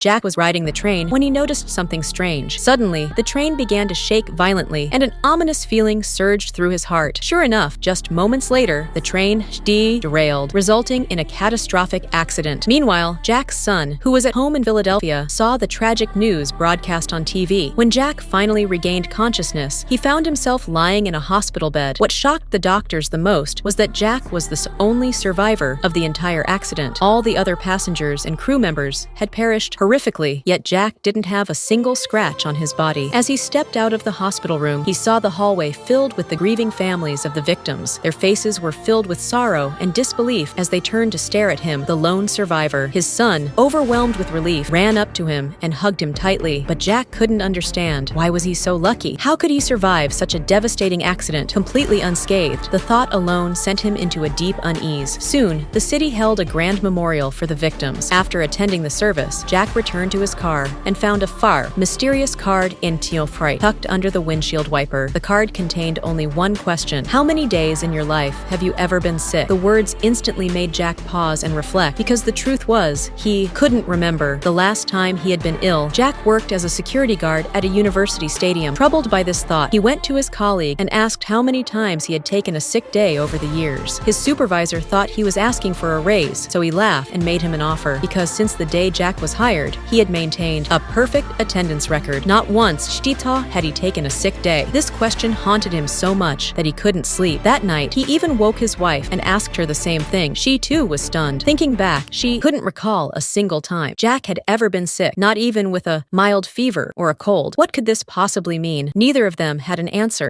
Jack was riding the train when he noticed something strange. Suddenly, the train began to shake violently, and an ominous feeling surged through his heart. Sure enough, just moments later, the train derailed, resulting in a catastrophic accident. Meanwhile, Jack's son, who was at home in Philadelphia, saw the tragic news broadcast on TV. When Jack finally regained consciousness, he found himself lying in a hospital bed. What shocked the doctors the most was that Jack was the only survivor of the entire accident. All the other passengers and crew members had perished horrifically, yet Jack didn't have a single scratch on his body. As he stepped out of the hospital room, he saw the hallway filled with the grieving families of the victims. Their faces were filled with sorrow and disbelief as they turned to stare at him, the lone survivor. His son, overwhelmed with relief, ran up to him and hugged him tightly. But Jack couldn't understand. Why was he so lucky? How could he survive such a devastating accident completely unscathed? The thought alone sent him into a deep unease. Soon, the city held a grand memorial for the victims. After attending the service, Jack returned to his car and found a mysterious card in fright tucked under the windshield wiper. The card contained only one question: how many days in your life have you ever been sick? The words instantly made Jack pause and reflect, because the truth was, he couldn't remember the last time he had been ill. Jack worked as a security guard at a university stadium. Troubled by this thought, he went to his colleague and asked how many times he had taken a sick day over the years. His supervisor thought he was asking for a raise, so he laughed and made him an offer, because since the day Jack was hired, he had maintained a perfect attendance record. Not once had he taken a sick day. This question haunted him so much that he couldn't sleep. That night, he even woke his wife and asked her the same thing. She too was stunned. Thinking back, she couldn't recall a single time Jack had ever been sick, not even with a mild fever or a cold. What could this possibly mean? Neither of them had an answer.